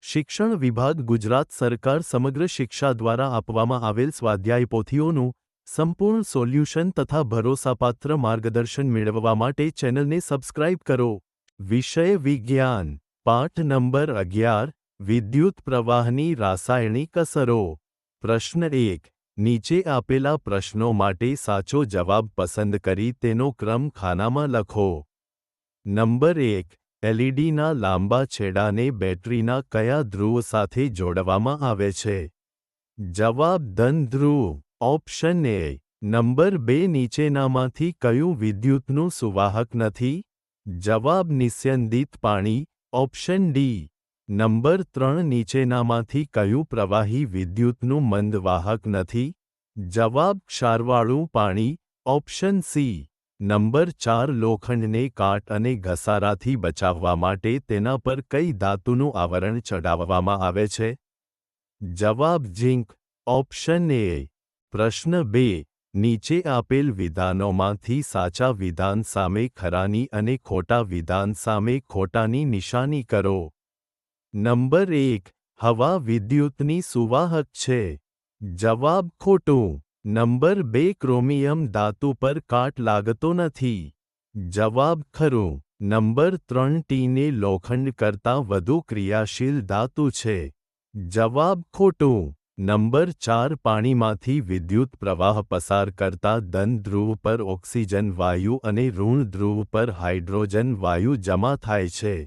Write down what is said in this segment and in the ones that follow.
શિક્ષણ વિભાગ ગુજરાત સરકાર સમગ્ર શિક્ષા દ્વારા આપવામાં આવેલ સ્વાધ્યાય પોથીઓનું સંપૂર્ણ સોલ્યુશન તથા ભરોસાપાત્ર માર્ગદર્શન મેળવવા માટે ચેનલને સબસ્ક્રાઇબ કરો. વિષય વિજ્ઞાન. પાઠ નંબર 11. વિદ્યુત પ્રવાહની રાસાયણિક અસરો. પ્રશ્ન 1. નીચે આપેલા પ્રશ્નો માટે સાચો જવાબ પસંદ કરી તેનો ક્રમ ખાનામાં લખો. નંબર 1. એલઈડીના લાંબા છેડાને બેટરીના કયા ધ્રુવ સાથે જોડવામાં આવે છે? જવાબ ધન ધ્રુવ. Option A. નંબર 2. નીચેનામાંથી કયું વિદ્યુતનું સુવાહક નથી? જવાબ નિસ્યંદિત પાણી. Option D. નંબર 3. નીચેનામાંથી કયું પ્રવાહી વિદ્યુતનું મંદ વાહક નથી? જવાબ ક્ષારવાળું પાણી. Option C. નંબર 4. લોખંડને કાટ અને ઘસારાથી બચાવવા માટે તેના પર કઈ ધાતુનું આવરણ ચડાવવામાં આવે છે? જવાબ ઝિંક. Option A. પ્રશ્ન 2. નીચે આપેલ વિધાનોમાંથી સાચા વિધાન સામે ખરાની અને ખોટા વિધાન સામે ખોટાની નિશાની કરો. નંબર 1. હવા વિદ્યુતની સુવાહક છે. જવાબ ખોટું. નંબર 2. ક્રોમિયમ ધાતુ પર કાટ લાગતો નથી. જવાબ ખરું. નંબર 3. ટીને લોખંડ કરતાં વધુ ક્રિયાશીલ ધાતુ છે. જવાબ ખોટું. નંબર 4. પાણીમાંથી વિદ્યુત પ્રવાહ પસાર કરતા ધન ધ્રુવ પર ઓક્સિજન વાયુ અને ઋણ ધ્રુવ પર હાઇડ્રોજન વાયુ જમા થાય છે.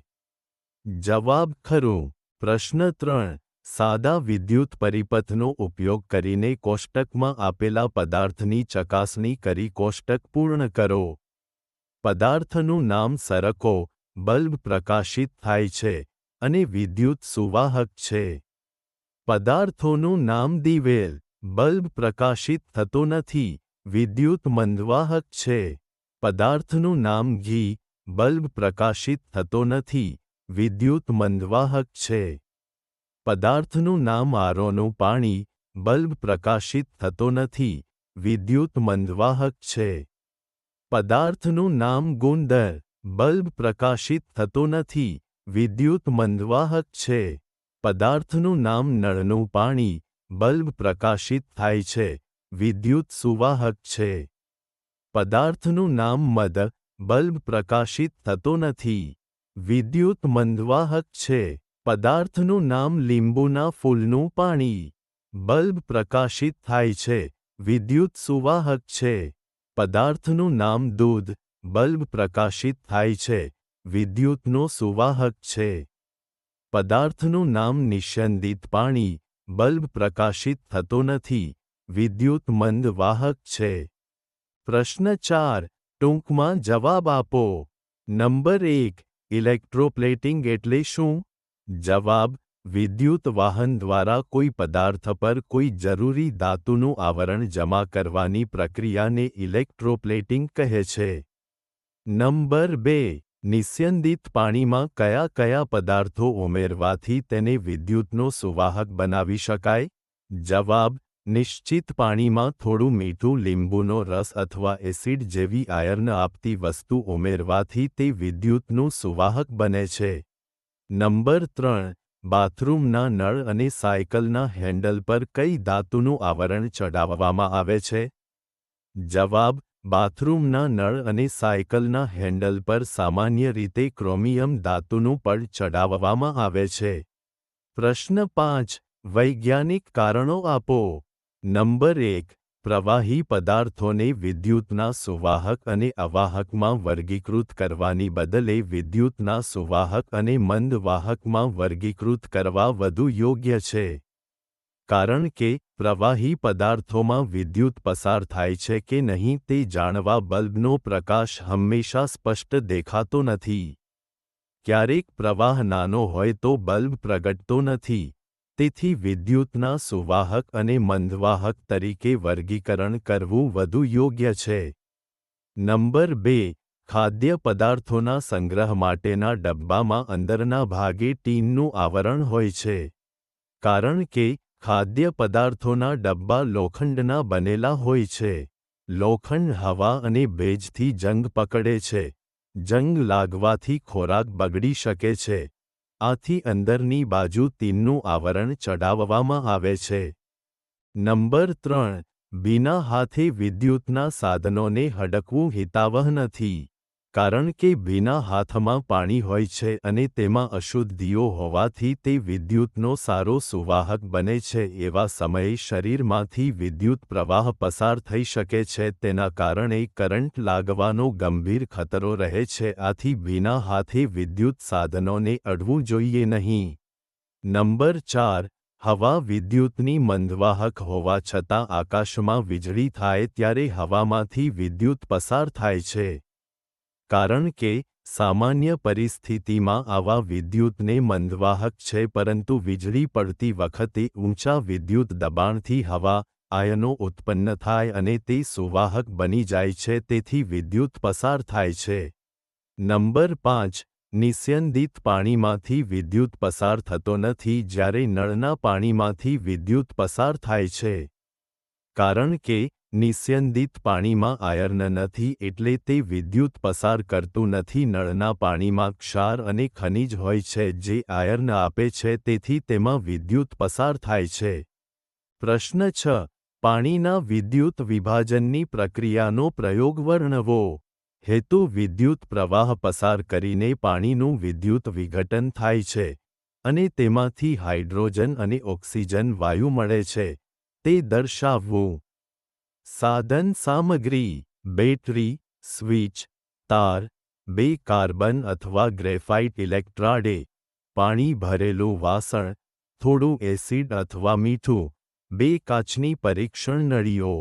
જવાબ ખરું. પ્રશ્ન 3. સાદા વિદ્યુત પરિપથનો ઉપયોગ કરીને કોષ્ટકમાં આપેલા પદાર્થની ચકાસણી કરી કોષ્ટક પૂર્ણ કરો. પદાર્થનું નામ સરકો, બલ્બ પ્રકાશિત થાય છે, અને વિદ્યુત સુવાહક છે. પદાર્થોનું નામ દિવેલ, બલ્બ પ્રકાશિત થતો નથી, વિદ્યુત મંદવાહક છે. પદાર્થનું નામ ઘી, બલ્બ પ્રકાશિત થતો નથી, વિદ્યુત મંદવાહક છે. પદાર્થનું નામ આરોનું પાણી, બલ્બ પ્રકાશિત થતો નથી, વિદ્યુત મંદવાહક છે. પદાર્થનું નામ ગુંદર, બલ્બ પ્રકાશિત થતો નથી, વિદ્યુત મંદવાહક છે. પદાર્થનું નામ નળનું પાણી, બલ્બ પ્રકાશિત થાય છે, વિદ્યુત સુવાહક છે. પદાર્થનું નામ મધ, બલ્બ પ્રકાશિત થતો નથી, વિદ્યુત મંદવાહક છે. પદાર્થનું નામ લીંબુના ફૂલનું પાણી, બલ્બ પ્રકાશિત થાય છે, વિદ્યુત સુવાહક છે. પદાર્થનું નામ દૂધ, બલ્બ પ્રકાશિત થાય છે, વિદ્યુતનો સુવાહક છે. પદાર્થનું નામ નિસ્યંદિત પાણી, બલ્બ પ્રકાશિત થતો નથી, વિદ્યુત મંદ વાહક છે. પ્રશ્ન 4. ટૂંકમાં જવાબ આપો. નંબર 1. ઇલેક્ટ્રોપ્લેટિંગ એટલે શું? જવાબ. વિદ્યુત વાહન દ્વારા કોઈ પદાર્થ પર કોઈ જરૂરી ધાતુનું આવરણ જમા કરવાની પ્રક્રિયાને ઇલેક્ટ્રોપ્લેટિંગ કહે છે. નંબર 2. નિસ્યંદિત પાણીમાં કયા કયા પદાર્થો ઉમેરવાથી તેને વિદ્યુતનો સુવાહક બનાવી શકાય? જવાબ. નિશ્ચિત પાણીમાં થોડું મીઠું, લીંબુનો રસ અથવા એસિડ જેવી આયર્ન આપતી વસ્તુ ઉમેરવાથી તે વિદ્યુતનું સુવાહક બને છે. નંબર 3. બાથરૂમના નળ અને સાયકલના હેન્ડલ પર કઈ ધાતુનું આવરણ ચડાવવામાં આવે છે? જવાબ. બાથરૂમના નળ અને સાયકલના હેન્ડલ પર સામાન્ય રીતે ક્રોમિયમ ધાતુનું પડ ચડાવવામાં આવે છે. પ્રશ્ન 5. વૈજ્ઞાનિક કારણો આપો. નંબર 1. પ્રવાહી પદાર્થોને વિદ્યુતના સુવાહક અને અવાહકમાં વર્ગીકૃત કરવાની બદલે વિદ્યુતના સુવાહક અને મંદ વાહકમાં વર્ગીકૃત કરવા વધુ યોગ્ય છે. કારણ કે પ્રવાહી પદાર્થોમાં વિદ્યુત પસાર થાય છે કે નહીં તે જાણવા બલ્બનો પ્રકાશ હંમેશા સ્પષ્ટ દેખાતો નથી. ક્યારેક પ્રવાહ નાનો હોય તો બલ્બ પ્રગટતો નથી. તેથી વિદ્યુતના સુવાહક અને મંદવાહક તરીકે વર્ગીકરણ કરવું વધુ યોગ્ય છે. નંબર 2. ખાદ્ય પદાર્થોના સંગ્રહ માટેના ડબ્બામાં અંદરના ભાગે ટીનનું આવરણ હોય છે. કારણ કે ખાદ્ય પદાર્થોના ડબ્બા લોખંડના બનેલા હોય છે. લોખંડ હવા અને ભેજથી જંગ પકડે છે. જંગ લાગવાથી ખોરાક બગડી શકે છે. આથી અંદરની બાજુ તીનનું આવરણ ચડાવવામાં આવે છે. નંબર 3. ભીના હાથે વિદ્યુતના સાધનોને હડકવું હિતાવહ નથી. કારણ કે ભીના હાથમાં પાણી હોય છે અને તેમાં અશુદ્ધિઓ હોવાથી તે વિદ્યુતનો સારો સુવાહક બને છે. એવા સમયે શરીરમાંથી વિદ્યુત પ્રવાહ પસાર થઈ શકે છે. તેના કારણે કરંટ લાગવાનો ગંભીર ખતરો રહે છે. આથી ભીના હાથે વિદ્યુત સાધનોને અડવું જોઈએ નહીં. નંબર 4. હવા વિદ્યુતની મંદવાહક હોવા છતાં આકાશમાં વીજળી થાય ત્યારે હવામાંથી વિદ્યુત પસાર થાય છે. કારણ કે સામાન્ય પરિસ્થિતિમાં આવા વિદ્યુતને મંદવાહક છે, પરંતુ વીજળી પડતી વખતે ઊંચા વિદ્યુત દબાણથી હવા આયનો ઉત્પન્ન થાય અને તે સુવાહક બની જાય છે. તેથી વિદ્યુત પસાર થાય છે. નંબર 5. નિસ્યંદિત પાણીમાંથી વિદ્યુત પસાર થતો નથી જ્યારે નળના પાણીમાંથી વિદ્યુત પસાર થાય છે. કારણ કે નિસ્યંદિત પાણીમાં આયર્ન નથી એટલે તે વિદ્યુત પસાર કરતું નથી. નળના પાણીમાં ક્ષાર અને ખનિજ હોય છે જે આયર્ન આપે છે, તેથી તેમાં વિદ્યુત પસાર થાય છે. પ્રશ્ન 6. પાણીના વિદ્યુત વિભાજનની પ્રક્રિયાનો પ્રયોગ વર્ણવો. હેતુ વિદ્યુત પ્રવાહ પસાર કરીને પાણીનું વિદ્યુત વિઘટન થાય છે અને તેમાંથી હાઇડ્રોજન અને ઓક્સિજન વાયુ મળે છે. તે દર્શાવવું. સાધન સામગ્રી: બેટરી, સ્વિચ, તાર, 2 કાર્બન અથવા ગ્રેફાઇટ ઇલેક્ટ્રોડે, પાણી ભરેલું વાસણ, થોડું એસિડ અથવા મીઠું, 2 કાચની પરીક્ષણ નળીઓ.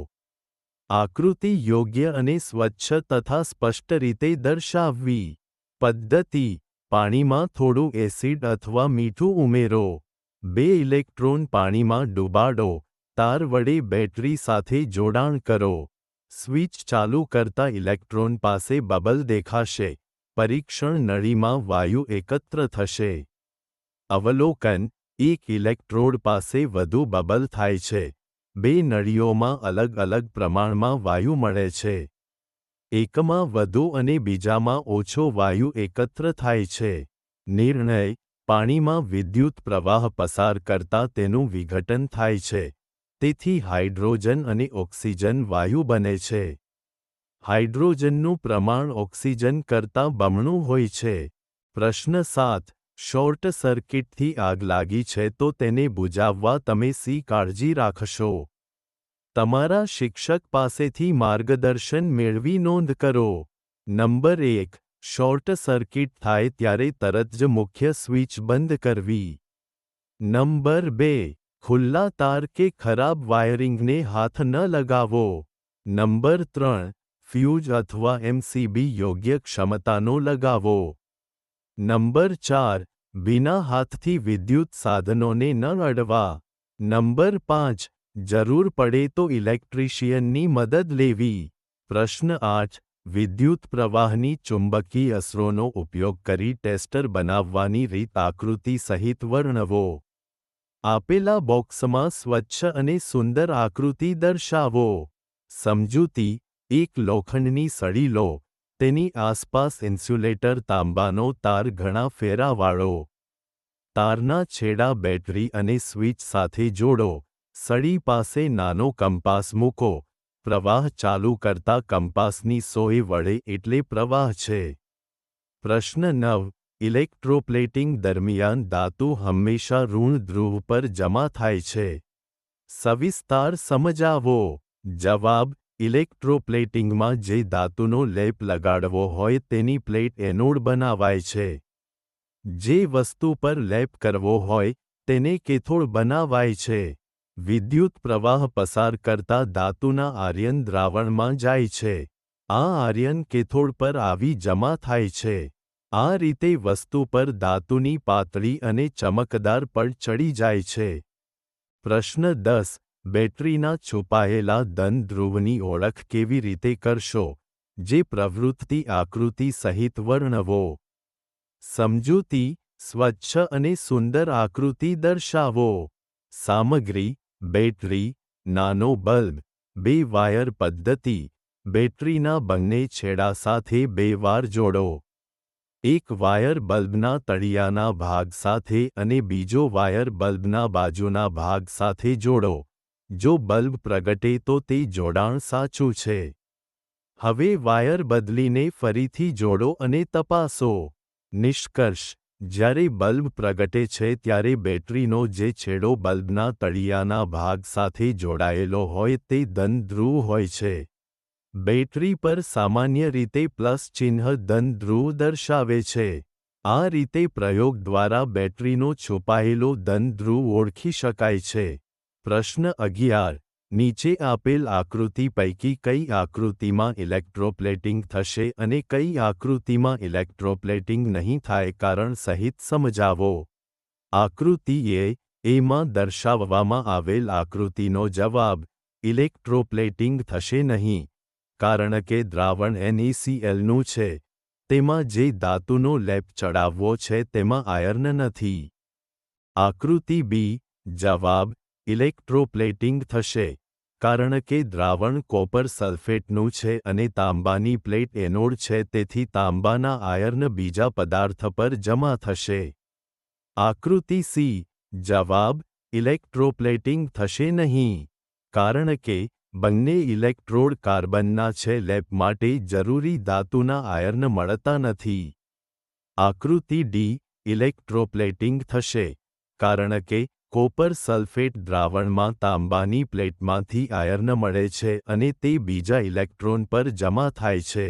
આકૃતિ યોગ્ય અને સ્વચ્છ તથા સ્પષ્ટ રીતે દર્શાવવી. પદ્ધતિ: પાણીમાં થોડું એસિડ અથવા મીઠું ઉમેરો. 2 ઇલેક્ટ્રોન પાણીમાં ડૂબાડો. તાર વડે બેટરી સાથે જોડાણ કરો. સ્વિચ ચાલુ કરતા ઇલેક્ટ્રોન પાસે બબલ દેખાશે. પરીક્ષણ નળીમાં વાયુ એકત્ર થશે. અવલોકન: એક ઇલેક્ટ્રોડ પાસે વધુ બબલ થાય છે. 2 નળીઓમાં અલગ અલગ પ્રમાણમાં વાયુ મળે છે. એકમાં વધુ અને બીજામાં ઓછો વાયુ એકત્ર થાય છે. નિર્ણય: પાણીમાં વિદ્યુત પ્રવાહ પસાર કરતા તેનું વિઘટન થાય છે. તેથી હાઇડ્રોજન અને ઓક્સિજન વાયુ બને છે. હાઇડ્રોજનનું પ્રમાણ ઓક્સિજન કરતાં બમણું હોય છે. પ્રશ્ન 7. શોર્ટ સર્કિટથી આગ લાગી છે તો તેને બુઝાવવા તમે શી કાળજી રાખશો? તમારા શિક્ષક પાસેથી માર્ગદર્શન મેળવી નોંધ કરો. નંબર 1. શોર્ટ સર્કિટ થાય ત્યારે તરત જ મુખ્ય સ્વિચ બંધ કરવી. નંબર 2. ખુલ્લા તાર કે ખરાબ વાયરિંગને હાથ ન લગાવો. નંબર 3. ફ્યુઝ અથવા એમસીબી યોગ્ય ક્ષમતાનો લગાવો. નંબર 4. ભીના હાથથી વિદ્યુત સાધનોને ન અડવા. નંબર 5. જરૂર પડે તો ઇલેક્ટ્રિશિયનની મદદ લેવી. પ્રશ્ન 8. વિદ્યુત પ્રવાહની ચુંબકીય અસરોનો ઉપયોગ કરી ટેસ્ટર બનાવવાની રીત આકૃતિ સહિત વર્ણવો. આપેલા બોક્સમાં સ્વચ્છ અને સુંદર આકૃતિ દર્શાવો. સમજૂતી: એક લોખંડની સળી લો. તેની આસપાસ ઇન્સ્યુલેટર તાંબાનો તાર ઘણા ફેરા વાળો. તારના છેડા બેટરી અને સ્વિચ સાથે જોડો. સળી પાસે નાનો કંપાસ મૂકો. પ્રવાહ ચાલુ કરતા કંપાસની સોય વળે એટલે પ્રવાહ છે. પ્રશ્ન 9. ઇલેક્ટ્રોપ્લેટિંગ દરમિયાન ધાતુ હંમેશા ઋણ ધ્રુવ પર જમા થાય છે. સવિસ્તાર સમજાવો. જવાબ: ઇલેક્ટ્રોપ્લેટિંગમાં જે ધાતુનો લેપ લગાડવો હોય તેની પ્લેટ એનોડ બનાવાય છે. જે વસ્તુ પર લેપ કરવો હોય તેને કેથોડ બનાવાય છે. વિદ્યુત પ્રવાહ પસાર કરતા ધાતુના આયર્ન દ્રાવણમાં જાય છે. આ આયર્ન કેથોડ પર આવી જમા થાય છે. આ રીતે વસ્તુ પર ધાતુની પાતળી અને ચમકદાર પડ ચડી જાય છે. પ્રશ્ન 10. બેટરીના છુપાયેલા ધન ધ્રુવની ઓળખ કેવી રીતે કરશો? જે પ્રવૃત્તિ આકૃતિ સહિત વર્ણવો. સમજૂતી: સ્વચ્છ અને સુંદર આકૃતિ દર્શાવો. સામગ્રી: બેટરી, નાનો બલ્બ, 2 વાયર પદ્ધતિ. બેટરીના બંને છેડા સાથે 2 વાર જોડો. એક વાયર બલ્બના તળિયાના ભાગ સાથે અને બીજો વાયર બલ્બના બાજુના ભાગ સાથે જોડો. જો બલ્બ પ્રગટે તો તે જોડાણ સાચું છે. હવે વાયર બદલીને ફરીથી જોડો અને તપાસો. નિષ્કર્ષ: જ્યારે બલ્બ પ્રગટે છે ત્યારે બેટરીનો જે છેડો બલ્બના તળિયાના ભાગ સાથે જોડાયેલો હોય તે ધન ધ્રુવ હોય છે. બેટરી પર સામાન્ય રીતે પ્લસ ચિહ્ન ધન ધ્રુવ દર્શાવે છે. આ રીતે પ્રયોગ દ્વારા બેટરીનો છુપાયેલો ધન ધ્રુવ ઓળખી શકાય છે. પ્રશ્ન 11. નીચે આપેલ આકૃતિ પૈકી કઈ આકૃતિમાં ઇલેક્ટ્રોપ્લેટિંગ થશે અને કઈ આકૃતિમાં ઇલેક્ટ્રોપ્લેટિંગ નહીં થાય કારણ સહિત સમજાવો. આકૃતિ એમાં દર્શાવવામાં આવેલ આકૃતિનો જવાબ: ઇલેક્ટ્રોપ્લેટિંગ થશે નહીં. કારણ કે દ્રાવણ NaClનું છે. તેમાં જે ધાતુનો લેપ ચડાવવો છે તેમાં આયર્ન નથી. આકૃતિ બી. જવાબ: ઇલેક્ટ્રોપ્લેટિંગ થશે. કારણ કે દ્રાવણ કોપર સલ્ફેટનું છે અને તાંબાની પ્લેટ એનોડ છે તેથી તાંબાના આયર્ન બીજા પદાર્થ પર જમા થશે. આકૃતિ સી. જવાબ: ઇલેક્ટ્રોપ્લેટિંગ થશે નહીં. કારણ કે બંને ઇલેક્ટ્રોડ કાર્બનના છે લેપ માટે જરૂરી ધાતુના આયર્ન મળતા નથી. આકૃતિ ડી. ઇલેક્ટ્રોપ્લેટિંગ થશે. કારણ કે કોપર સલ્ફેટ દ્રાવણમાં તાંબાની પ્લેટમાંથી આયર્ન મળે છે અને તે બીજા ઇલેક્ટ્રોન પર જમા થાય છે.